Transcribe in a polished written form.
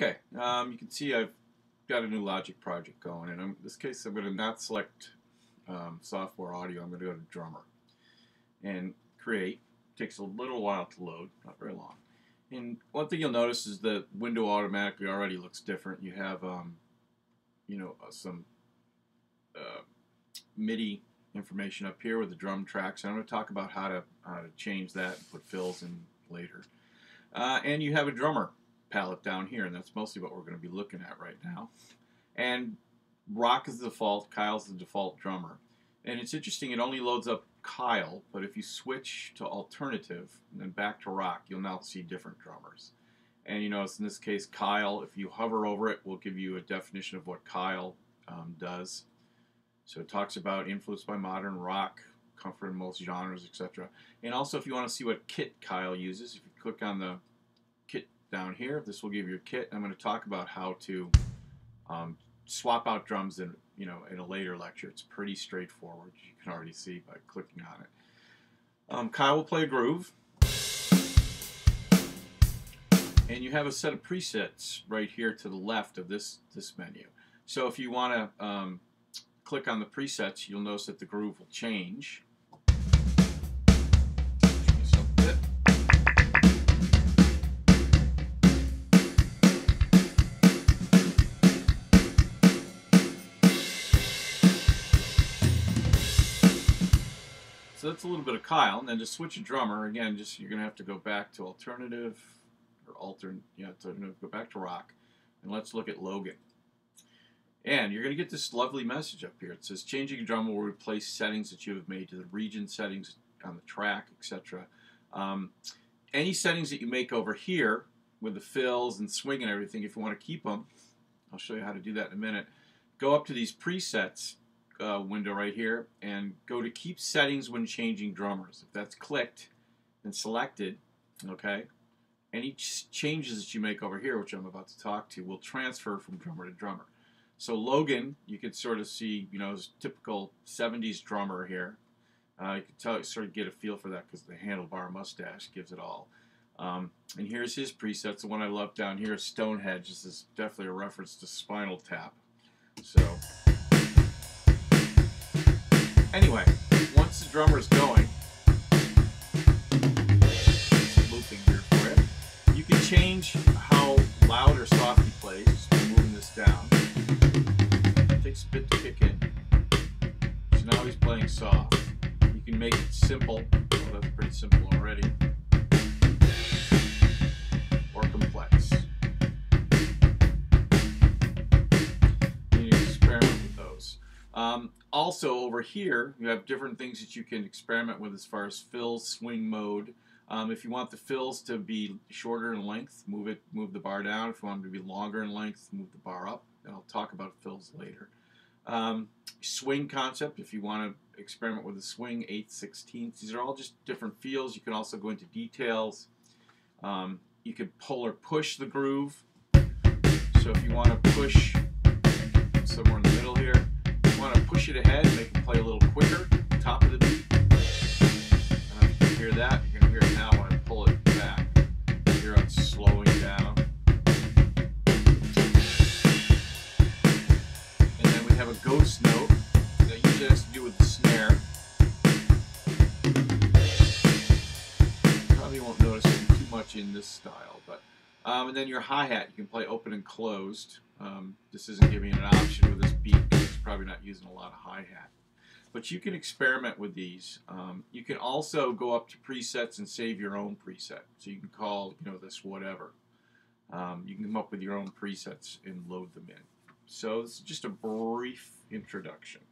Okay, you can see I've got a new Logic project going, and in this case I'm going to not select software audio. I'm going to go to Drummer and create. Takes a little while to load, not very long. And one thing you'll notice is the window automatically already looks different. You have some uh, MIDI information up here with the drum tracks. And I'm going to talk about how to change that and put fills in later. And you have a drummer palette down here, and that's mostly what we're going to be looking at right now. And Rock is the default, Kyle's the default drummer. And it's interesting, it only loads up Kyle, but if you switch to alternative and then back to Rock, you'll now see different drummers. And you notice in this case, Kyle, if you hover over it, will give you a definition of what Kyle does. So it talks about influenced by modern rock, comfort in most genres, etc. And also, if you want to see what kit Kyle uses, if you click on the kit down here, this will give you a kit. I'm going to talk about how to swap out drums in a later lecture. It's pretty straightforward. You can already see by clicking on it. Kyle will play a groove, and you have a set of presets right here to the left of this menu. So if you want to click on the presets, you'll notice that the groove will change. So that's a little bit of Kyle, and then to switch a drummer, again, you're going to have to go back to alternative, go back to rock, and let's look at Logan. And you're going to get this lovely message up here. It says, changing a drummer will replace settings that you have made to the region settings on the track, etc. Any settings that you make over here with the fills and swing and everything, if you want to keep them, I'll show you how to do that in a minute. Go up to these presets window right here and go to keep settings when changing drummers. If that's clicked and selected, okay, any changes that you make over here, which I'm about to talk to, will transfer from drummer to drummer. So Logan, you could sort of see, his typical 70s drummer here. You can sort of get a feel for that because the handlebar mustache gives it all. And here's his presets. The one I love down here is Stonehenge. This is definitely a reference to Spinal Tap. So anyway, once the drummer is going, looping here for it, you can change how loud or soft he plays. Just moving this down. It takes a bit to kick in. So now he's playing soft. You can make it simple. Well, that's pretty simple already. Or complex. You can experiment with those. Also over here, you have different things that you can experiment with as far as fills, swing mode. If you want the fills to be shorter in length, move the bar down. If you want them to be longer in length, move the bar up. And I'll talk about fills later. Swing concept, if you want to experiment with the swing, 8/16. These are all just different feels. You can also go into details. You can pull or push the groove. So if you want to push somewhere in the middle here, if you want to push it ahead, make it play a little quicker, top of the beat. You can hear that. You're going to hear it now when I pull it back. Here I'm slowing down. And then we have a ghost note that usually has to do with the snare. Probably won't notice it too much in this style, but and then your hi-hat, you can play open and closed. This isn't giving you an option with this beat because it's probably not using a lot of hi-hat. But you can experiment with these. You can also go up to presets and save your own preset. So you can call this whatever. You can come up with your own presets and load them in. So this is just a brief introduction.